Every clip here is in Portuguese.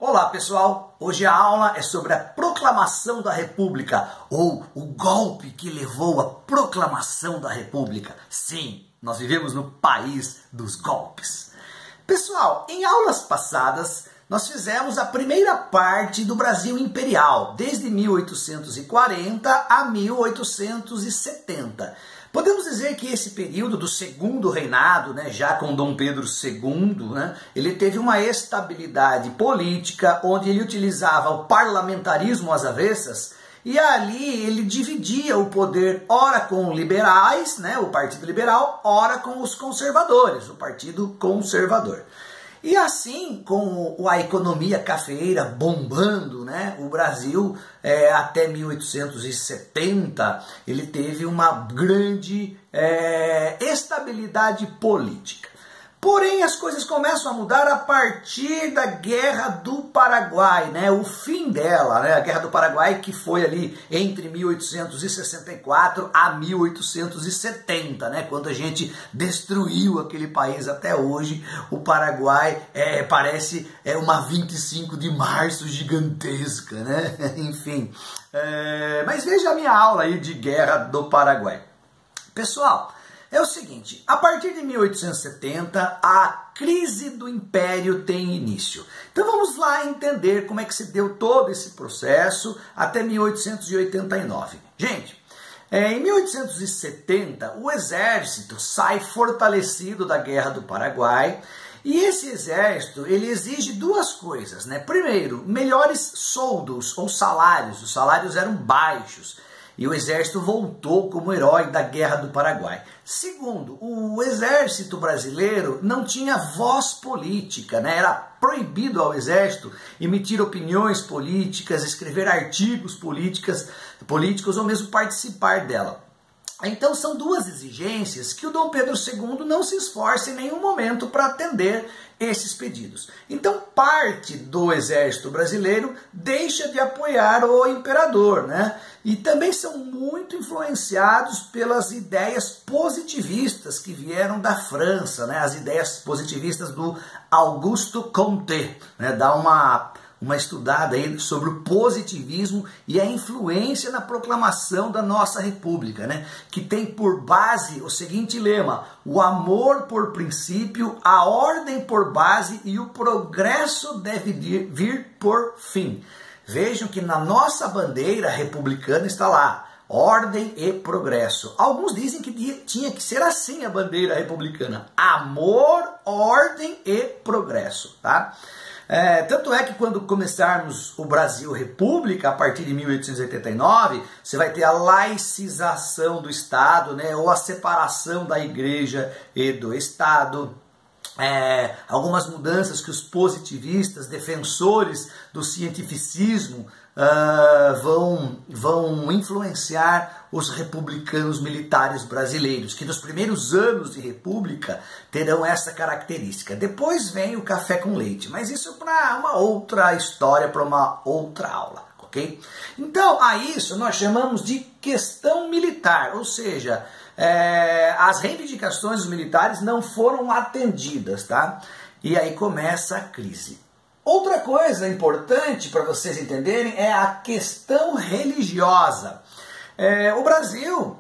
Olá pessoal, hoje a aula é sobre a proclamação da República, ou o golpe que levou à proclamação da República. Sim, nós vivemos no país dos golpes. Pessoal, em aulas passadas nós fizemos a primeira parte do Brasil Imperial, desde 1840 a 1870. Podemos dizer que esse período do segundo reinado, já com Dom Pedro II, ele teve uma estabilidade política, onde ele utilizava o parlamentarismo às avessas, e ali ele dividia o poder ora com liberais, o Partido Liberal, ora com os conservadores, o Partido Conservador. E assim, com a economia cafeeira bombando, o Brasil, até 1870, ele teve uma grande estabilidade política. Porém, as coisas começam a mudar a partir da Guerra do Paraguai, o fim dela, a Guerra do Paraguai, que foi ali entre 1864 a 1870, quando a gente destruiu aquele país. Até hoje. O Paraguai parece uma 25 de março gigantesca, Enfim, mas veja a minha aula aí de Guerra do Paraguai. Pessoal, é o seguinte, a partir de 1870, a crise do Império tem início. Então vamos lá entender como é que se deu todo esse processo até 1889. Gente, em 1870, o exército sai fortalecido da Guerra do Paraguai, e esse exército, ele exige duas coisas, Primeiro, melhores soldos ou salários. Os salários eram baixos. E o exército voltou como herói da Guerra do Paraguai. Segundo, o exército brasileiro não tinha voz política, Era proibido ao exército emitir opiniões políticas, escrever artigos políticos ou mesmo participar dela. Então são duas exigências que o Dom Pedro II não se esforça em nenhum momento para atender esses pedidos. Então parte do exército brasileiro deixa de apoiar o imperador, E também são muito influenciados pelas ideias positivistas que vieram da França, As ideias positivistas do Auguste Comte, Dá uma estudada aí sobre o positivismo e a influência na proclamação da nossa república, Que tem por base o seguinte lema: o amor por princípio, a ordem por base e o progresso deve vir por fim. Vejam que na nossa bandeira republicana está lá: ordem e progresso. Alguns dizem que tinha que ser assim a bandeira republicana: amor, ordem e progresso, Tanto é que quando começarmos o Brasil República, a partir de 1889, você vai ter a laicização do Estado, ou a separação da Igreja e do Estado. Algumas mudanças que os positivistas, defensores do cientificismo, vão influenciar os republicanos militares brasileiros, que nos primeiros anos de república terão essa característica. Depois vem o café com leite, mas isso para uma outra história, para uma outra aula, ok? Então, a isso nós chamamos de questão militar, ou seja, as reivindicações dos militares não foram atendidas, E aí começa a crise. Outra coisa importante para vocês entenderem é a questão religiosa. O Brasil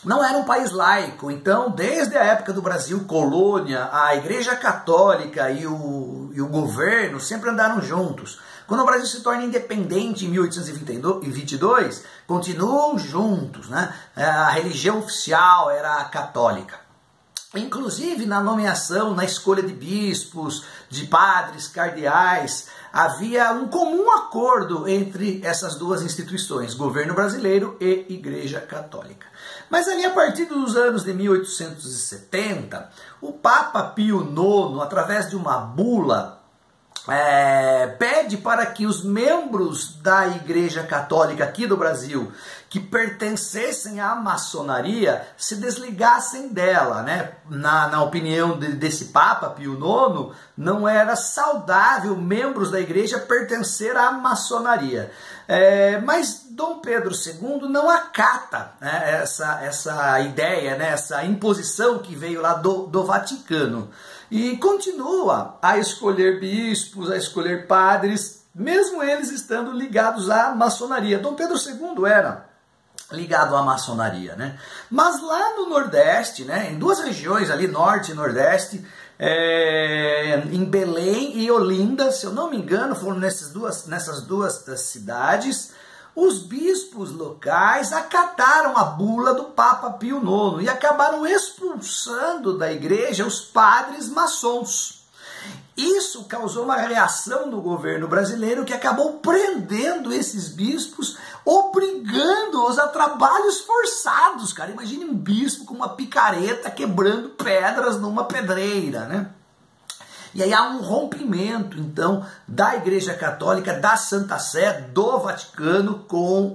não era um país laico, então desde a época do Brasil colônia, a Igreja Católica e o governo sempre andaram juntos. Quando o Brasil se torna independente em 1822, continuam juntos, A religião oficial era a católica. Inclusive na nomeação, na escolha de bispos, de padres, cardeais, havia um comum acordo entre essas duas instituições, governo brasileiro e Igreja Católica. Mas ali a partir dos anos de 1870, o Papa Pio IX, através de uma bula, pede para que os membros da Igreja Católica aqui do Brasil, que pertencessem à maçonaria, se desligassem dela, Na opinião desse Papa Pio IX, não era saudável membros da igreja pertencer à maçonaria. Mas Dom Pedro II não acata essa ideia, essa imposição que veio lá do Vaticano. E continua a escolher bispos, a escolher padres, mesmo eles estando ligados à maçonaria. Dom Pedro II era ligado à maçonaria, né? Mas lá no Nordeste, né, em duas regiões ali, Norte e Nordeste, em Belém e Olinda, se eu não me engano, foram nessas duas cidades, os bispos locais acataram a bula do Papa Pio IX e acabaram expulsando da igreja os padres maçons. Isso causou uma reação no governo brasileiro que acabou prendendo esses bispos, obrigando-os a trabalhos forçados, cara. Imagine um bispo com uma picareta quebrando pedras numa pedreira, né? E aí há um rompimento, então, da Igreja Católica, da Santa Sé, do Vaticano com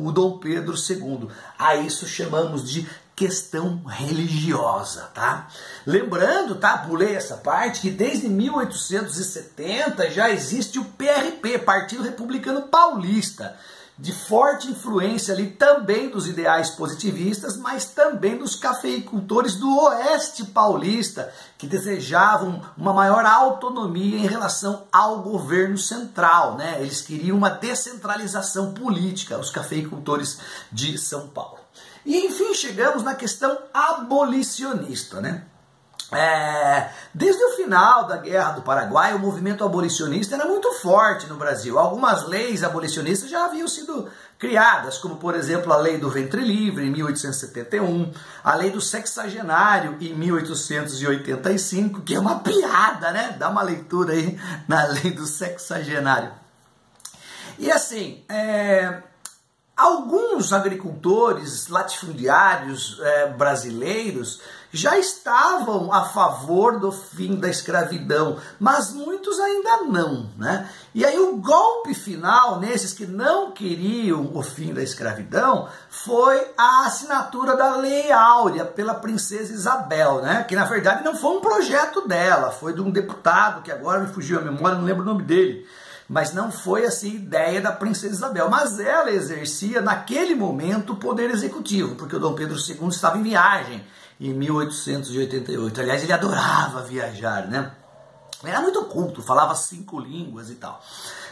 o Dom Pedro II. A isso chamamos de questão religiosa, tá? Lembrando, tá? Pulei essa parte, que desde 1870 já existe o PRP, Partido Republicano Paulista, de forte influência ali também dos ideais positivistas, mas também dos cafeicultores do Oeste Paulista, que desejavam uma maior autonomia em relação ao governo central, né? Eles queriam uma descentralização política, os cafeicultores de São Paulo. E enfim, chegamos na questão abolicionista, né? Desde o final da Guerra do Paraguai, o movimento abolicionista era muito forte no Brasil. Algumas leis abolicionistas já haviam sido criadas, como por exemplo a Lei do Ventre Livre, em 1871, a Lei do Sexagenário, em 1885, que é uma piada, né? Dá uma leitura aí na Lei do Sexagenário. E assim, alguns agricultores latifundiários brasileiros já estavam a favor do fim da escravidão, mas muitos ainda não, né? E aí o golpe final nesses que não queriam o fim da escravidão foi a assinatura da Lei Áurea pela princesa Isabel, né? Que na verdade não foi um projeto dela, foi de um deputado que agora me fugiu a memória, não lembro o nome dele. Mas não foi assim ideia da princesa Isabel. Mas ela exercia naquele momento o poder executivo, porque o Dom Pedro II estava em viagem em 1888. Aliás, ele adorava viajar, né? Era muito culto, falava 5 línguas e tal.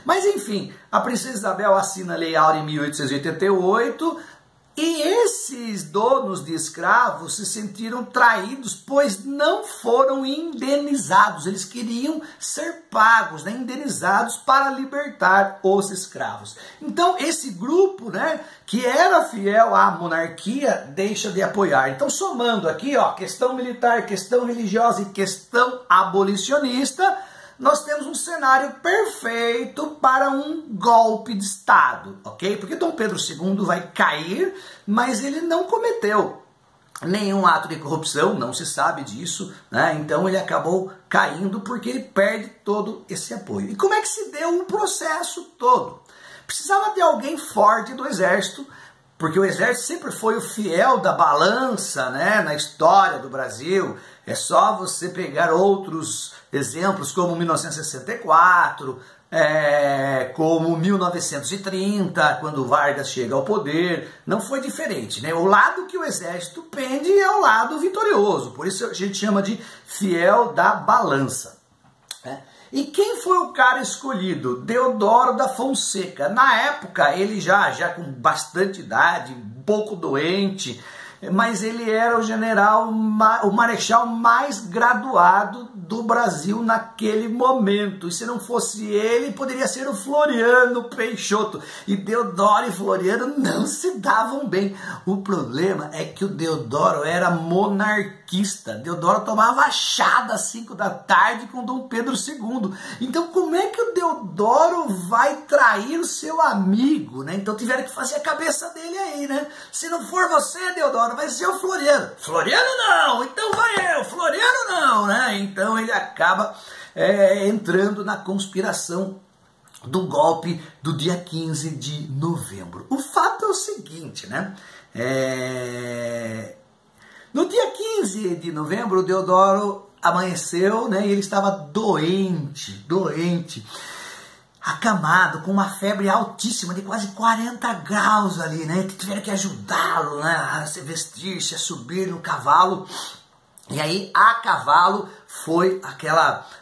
Mas enfim, a princesa Isabel assina a Lei Áurea em 1888, e esses donos de escravos se sentiram traídos, pois não foram indenizados. Eles queriam ser pagos, né, indenizados para libertar os escravos. Então esse grupo, né, que era fiel à monarquia, deixa de apoiar. Então, somando aqui, ó, questão militar, questão religiosa e questão abolicionista, nós temos um cenário perfeito para um golpe de Estado, ok? Porque Dom Pedro II vai cair, mas ele não cometeu nenhum ato de corrupção, não se sabe disso, né? Então ele acabou caindo porque ele perde todo esse apoio. E como é que se deu o processo todo? Precisava de alguém forte do exército, porque o exército sempre foi o fiel da balança, né, na história do Brasil. É só você pegar outros exemplos como 1964, como 1930, quando Vargas chega ao poder. Não foi diferente, né? O lado que o exército pende é o lado vitorioso, por isso a gente chama de fiel da balança, né? E quem foi o cara escolhido? Deodoro da Fonseca. Na época, ele já com bastante idade, um pouco doente, mas ele era o general, o marechal mais graduado do Brasil naquele momento. E se não fosse ele, poderia ser o Floriano Peixoto. E Deodoro e Floriano não se davam bem. O problema é que o Deodoro era monarquista. Deodoro tomava chá às 5 da tarde com Dom Pedro II. Então como é que o Deodoro vai trair o seu amigo, né? Então tiveram que fazer a cabeça dele aí, né? Se não for você, Deodoro, vai ser o Floriano. Floriano não, então vai eu. Floriano não, né? Então ele acaba entrando na conspiração do golpe do dia 15 de novembro. O fato é o seguinte, né? No dia 15 de novembro, o Deodoro amanheceu, né? E ele estava doente, acamado, com uma febre altíssima de quase 40 graus ali, né? Tiveram que ajudá-lo, né, a se vestir-se, a subir no cavalo. E aí, a cavalo, foi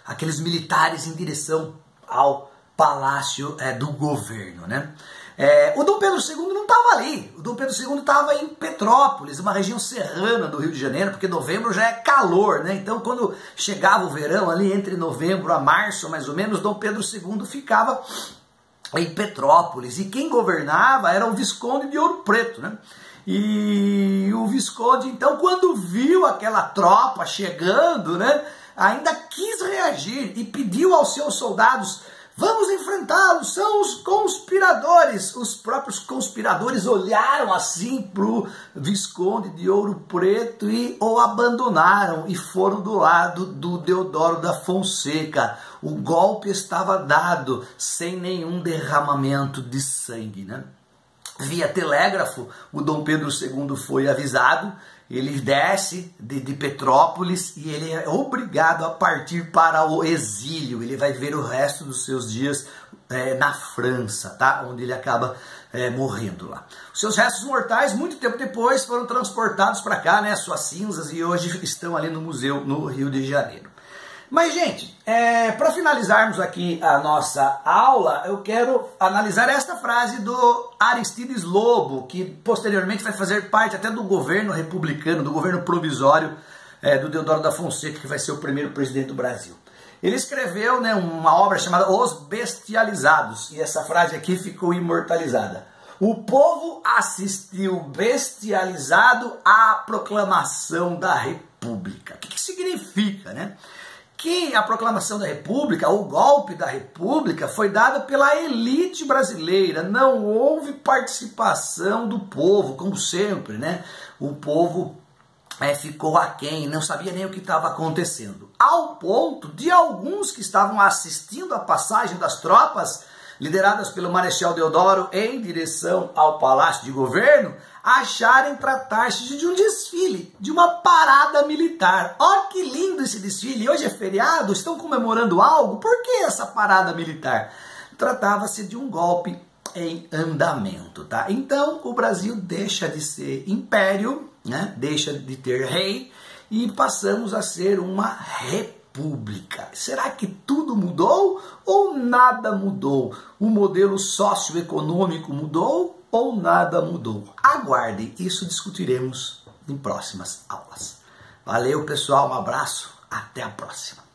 aqueles militares em direção ao palácio do governo, né? O Dom Pedro II não estava ali, o Dom Pedro II estava em Petrópolis, uma região serrana do Rio de Janeiro, porque novembro já é calor, né? Então quando chegava o verão, ali entre novembro a março mais ou menos, Dom Pedro II ficava em Petrópolis, e quem governava era o Visconde de Ouro Preto, né? E o Visconde, então, quando viu aquela tropa chegando, né, ainda quis reagir e pediu aos seus soldados: vamos enfrentá-los, são os conspiradores. Os próprios conspiradores olharam assim para o Visconde de Ouro Preto e o abandonaram e foram do lado do Deodoro da Fonseca. O golpe estava dado sem nenhum derramamento de sangue, né? Via telégrafo, o Dom Pedro II foi avisado, ele desce de Petrópolis e ele é obrigado a partir para o exílio. Ele vai viver o resto dos seus dias na França, tá? Onde ele acaba morrendo lá. Os seus restos mortais, muito tempo depois, foram transportados para cá, né? Suas cinzas, e hoje estão ali no museu no Rio de Janeiro. Mas, gente, para finalizarmos aqui a nossa aula, eu quero analisar esta frase do Aristides Lobo, que posteriormente vai fazer parte até do governo republicano, do governo provisório do Deodoro da Fonseca, que vai ser o primeiro presidente do Brasil. Ele escreveu, né, uma obra chamada Os Bestializados, e essa frase aqui ficou imortalizada. O povo assistiu bestializado à proclamação da República. O que significa, né? Que a proclamação da República, o golpe da República, foi dado pela elite brasileira. Não houve participação do povo, como sempre, né? O povo ficou aquém, não sabia nem o que estava acontecendo. Ao ponto de alguns que estavam assistindo a passagem das tropas, lideradas pelo Marechal Deodoro em direção ao Palácio de Governo, acharem tratar-se de um desfile, de uma parada militar. Olha que lindo esse desfile, hoje é feriado, estão comemorando algo, por que essa parada militar? Tratava-se de um golpe em andamento, tá? Então o Brasil deixa de ser império, né? Deixa de ter rei e passamos a ser uma república. Será que tudo mudou ou nada mudou? O modelo socioeconômico mudou ou nada mudou? Aguardem, isso discutiremos em próximas aulas. Valeu, pessoal, um abraço, até a próxima.